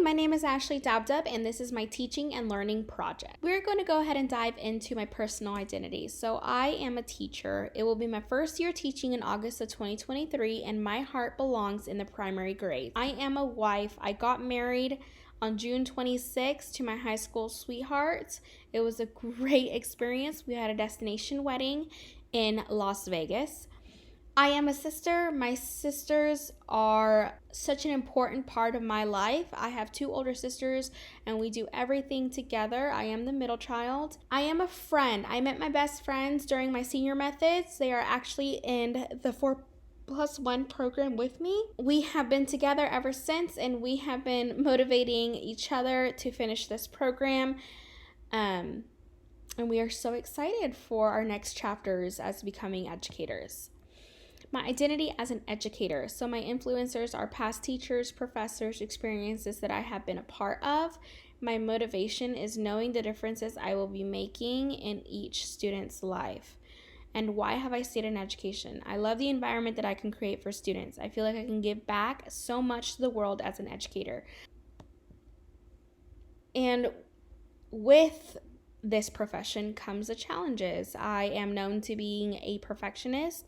my name is Ashley Dabdub, and this is my teaching and learning project. We're going to go ahead and dive into my personal identity. So I am a teacher. It will be my first year teaching in August of 2023, and my heart belongs in the primary grade. I am a wife. I got married on June 26th to my high school sweetheart. It was a great experience. We had a destination wedding in Las Vegas. I am a sister. My sisters are such an important part of my life. I have two older sisters and we do everything together. I am the middle child. I am a friend. I met my best friends during my senior methods. They are actually in the 4+1 program with me. We have been together ever since, and we have been motivating each other to finish this program. And we are so excited for our next chapters as becoming educators. My identity as an educator. So my influencers are past teachers, professors, experiences that I have been a part of. My motivation is knowing the differences I will be making in each student's life. And why have I stayed in education? I love the environment that I can create for students. I feel like I can give back so much to the world as an educator. And with this profession comes the challenges. I am known to being a perfectionist.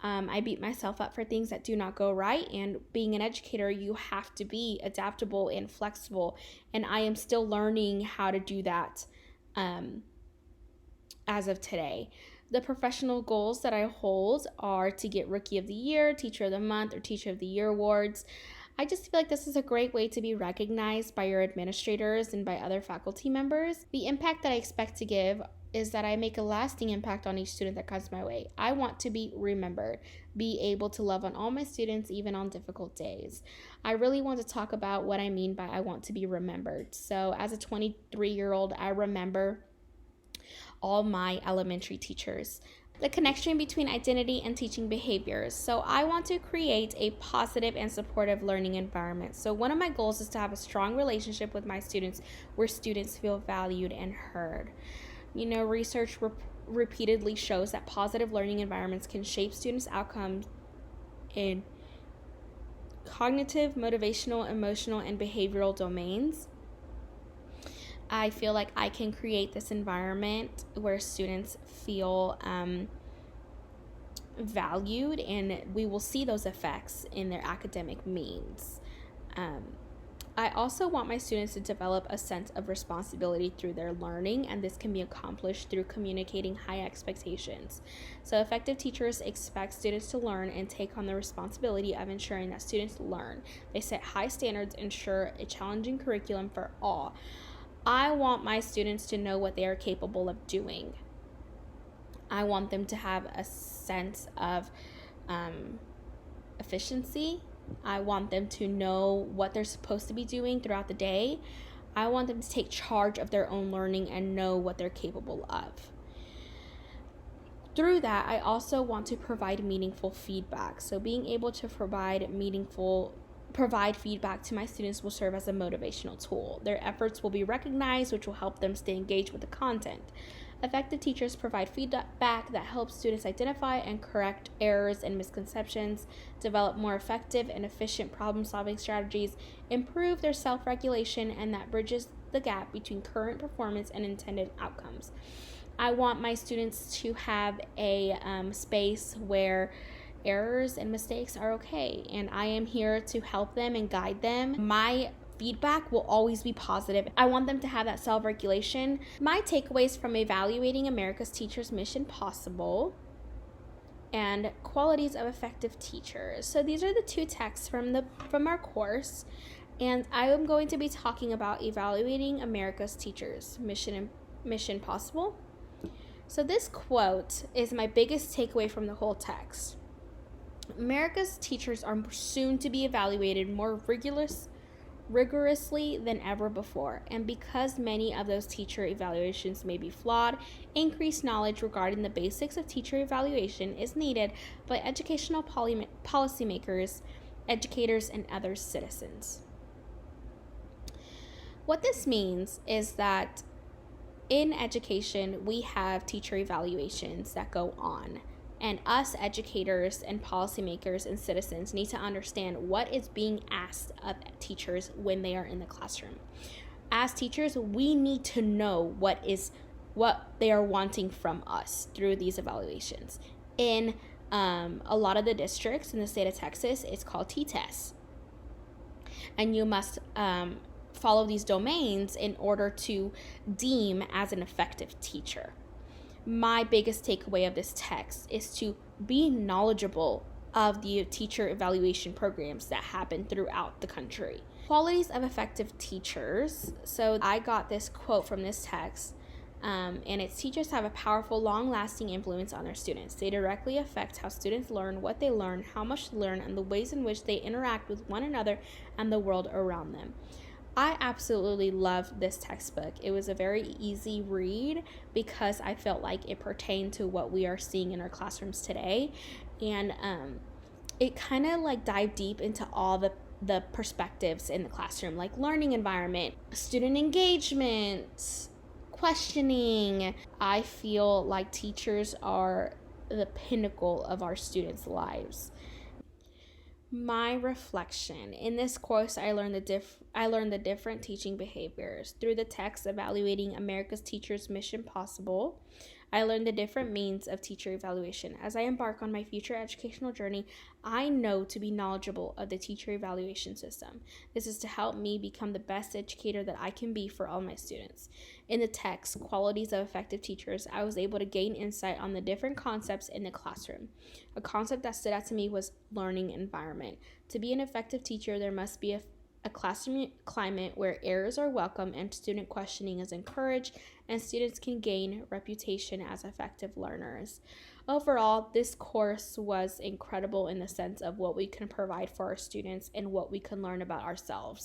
I beat myself up for things that do not go right, and being an educator, you have to be adaptable and flexible, and I am still learning how to do that as of today. The professional goals that I hold are to get Rookie of the Year, Teacher of the Month, or Teacher of the Year awards. I just feel like this is a great way to be recognized by your administrators and by other faculty members. The impact that I expect to give is that I make a lasting impact on each student that comes my way. I want to be remembered, be able to love on all my students, even on difficult days. I really want to talk about what I mean by I want to be remembered. So as a 23-year-old, I remember all my elementary teachers. The connection between identity and teaching behaviors. So I want to create a positive and supportive learning environment. So one of my goals is to have a strong relationship with my students where students feel valued and heard. Research repeatedly shows that positive learning environments can shape students' outcomes in cognitive, motivational, emotional, and behavioral domains. I feel like I can create this environment where students feel valued, and we will see those effects in their academic means. I also want my students to develop a sense of responsibility through their learning, and this can be accomplished through communicating high expectations. So effective teachers expect students to learn and take on the responsibility of ensuring that students learn. They set high standards, ensure a challenging curriculum for all. I want my students to know what they are capable of doing. I want them to have a sense of efficiency. I want them to know what they're supposed to be doing throughout the day. I want them to take charge of their own learning and know what they're capable of. Through that, I also want to provide meaningful feedback. So being able to provide feedback to my students will serve as a motivational tool. Their efforts will be recognized, which will help them stay engaged with the content. Effective teachers provide feedback that helps students identify and correct errors and misconceptions, develop more effective and efficient problem-solving strategies, improve their self-regulation, and that bridges the gap between current performance and intended outcomes. I want my students to have a space where errors and mistakes are okay, and I am here to help them and guide them. My feedback will always be positive. I want them to have that self-regulation. My takeaways from evaluating America's Teachers Mission Possible and qualities of effective teachers. So these are the two texts from our course, and I am going to be talking about evaluating America's Teachers Mission Possible. So this quote is my biggest takeaway from the whole text. America's teachers are soon to be evaluated more rigorously than ever before, and because many of those teacher evaluations may be flawed, increased knowledge regarding the basics of teacher evaluation is needed by educational policymakers, educators, and other citizens. What this means is that in education, we have teacher evaluations that go on And us educators and policymakers and citizens need to understand what is being asked of teachers when they are in the classroom. As teachers, we need to know what they are wanting from us through these evaluations. In a lot of the districts in the state of Texas, it's called T-TESS. And you must follow these domains in order to deem as an effective teacher. My biggest takeaway of this text is to be knowledgeable of the teacher evaluation programs that happen throughout the country. Qualities of effective teachers. So I got this quote from this text, and it's teachers have a powerful, long-lasting influence on their students. They directly affect how students learn, what they learn, how much they learn, and the ways in which they interact with one another and the world around them. I absolutely loved this textbook. It was a very easy read because I felt like it pertained to what we are seeing in our classrooms today. And it kind of like dived deep into all the perspectives in the classroom, like learning environment, student engagement, questioning. I feel like teachers are the pinnacle of our students' lives. My reflection. In this course, I learned the different teaching behaviors. Through the text evaluating America's Teachers Mission Possible, I learned the different means of teacher evaluation. As I embark on my future educational journey, I know to be knowledgeable of the teacher evaluation system. This is to help me become the best educator that I can be for all my students. In the text, Qualities of Effective Teachers, I was able to gain insight on the different concepts in the classroom. A concept that stood out to me was learning environment. To be an effective teacher, there must be a classroom climate where errors are welcome and student questioning is encouraged, and students can gain reputation as effective learners. Overall, this course was incredible in the sense of what we can provide for our students and what we can learn about ourselves.